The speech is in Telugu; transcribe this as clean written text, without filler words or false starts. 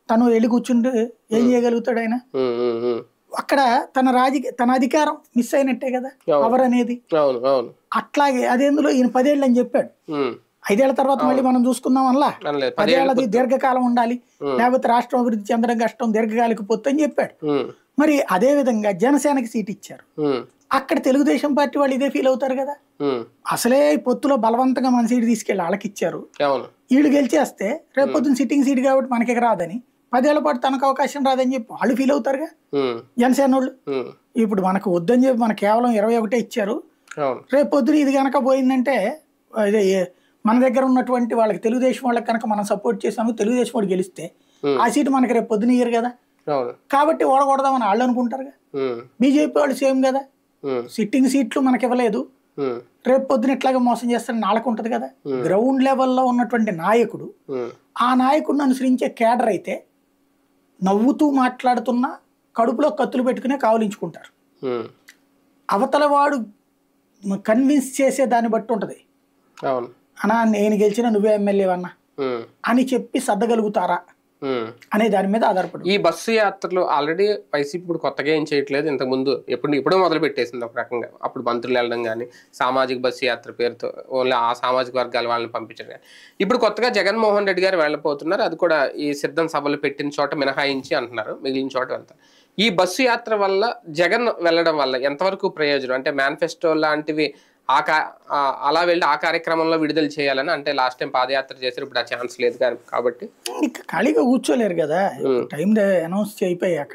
తను వెళ్ళి కూర్చుంటే ఏం చేయగలుగుతాడు ఆయన? అక్కడ తన అధికారం మిస్ అయినట్టే కదా పవర్ అనేది. అట్లాగే అదేందులో ఈయన 10 ఏళ్ళు అని చెప్పాడు. 5 ఏళ్ల తర్వాత మళ్ళీ మనం చూసుకుందాం అలా 10 ఏళ్ళది దీర్ఘకాలం ఉండాలి, లేకపోతే రాష్ట్రం అభివృద్ధి చెందడం కష్టం, దీర్ఘకాలిక పొత్తు అని చెప్పాడు. మరి అదే విధంగా జనసేనకి సీట్ ఇచ్చారు. అక్కడ తెలుగుదేశం పార్టీ వాళ్ళు ఇదే ఫీల్ అవుతారు కదా, అసలే పొత్తులో బలవంతంగా మన సీట్ తీసుకెళ్ళి వాళ్ళకి ఇచ్చారు, వీళ్ళు గెలిచేస్తే రేపు పొద్దున్న సిట్టింగ్ సీట్ కాబట్టి మనకి రాదని, 10 ఏళ్ల పాటు తనకు అవకాశం రాదని చెప్పి వాళ్ళు ఫీల్ అవుతారుగా జనసేన వాళ్ళు. ఇప్పుడు మనకు వద్దని చెప్పి మనకు కేవలం 21 ఇచ్చారు, రేపు పొద్దున ఇది కనుక పోయిందంటే అదే మన దగ్గర ఉన్నటువంటి వాళ్ళకి తెలుగుదేశం వాళ్ళకి కనుక మనం సపోర్ట్ చేసాము, తెలుగుదేశం వాడు గెలిస్తే ఆ సీటు మనకి రేపు పొద్దున ఇయ్యరు కదా, కాబట్టి ఓడగొడదామని వాళ్ళు అనుకుంటారుగా. బీజేపీ వాళ్ళు సేమ్ కదా, సిట్టింగ్ సీట్లు మనకి ఇవ్వలేదు, రేపు పొద్దున ఇట్లాగా మోసం చేస్తారని నాళ్ళకు ఉంటది కదా. గ్రౌండ్ లెవెల్లో ఉన్నటువంటి నాయకుడు ఆ నాయకుడిని అనుసరించే కేడర్ అయితే నవ్వుతూ మాట్లాడుతున్నా కడుపులో కత్తులు పెట్టుకునే కావలించుకుంటారు. అవతల వాడు కన్విన్స్ చేసే దాన్ని బట్టి ఉంటది. అన్నా నేను గెలిచిన నువ్వే ఎమ్మెల్యే అన్నా అని చెప్పి సర్దగలుగుతారా అనే దాని మీద ఆధారపడి. ఈ బస్సు యాత్రలు ఆల్రెడీ వైసీపీ ఇప్పుడు కొత్తగా ఏం చేయట్లేదు, ఇంతకుముందు ఎప్పుడో మొదలు పెట్టేసింది ఒక రకంగా. అప్పుడు మంత్రులు వెళ్ళడం కానీ, సామాజిక బస్సు యాత్ర పేరుతో ఓన్లీ ఆ సామాజిక వర్గాల వాళ్ళని పంపించడం కానీ. ఇప్పుడు కొత్తగా జగన్మోహన్ రెడ్డి గారు వెళ్ళిపోతున్నారు, అది కూడా ఈ సిద్ధం సభలు పెట్టిన చోట మినహాయించి అంటున్నారు, మిగిలిన చోట వెళ్తారు. ఈ బస్సు యాత్ర వల్ల జగన్ వెళ్ళడం వల్ల ఎంతవరకు ప్రయోజనం? అంటే మేనిఫెస్టో లాంటివి అలా వెళ్ళి ఆ కార్యక్రమంలో విడుదల చేయాలని, అంటే లాస్ట్ టైం పాదయాత్ర చేశారు, ఇప్పుడు ఆ ఛాన్స్ లేదు కాబట్టి ఖాళీగా కూర్చోలేరు కదా, టైం అనౌన్స్ అయిపోయాక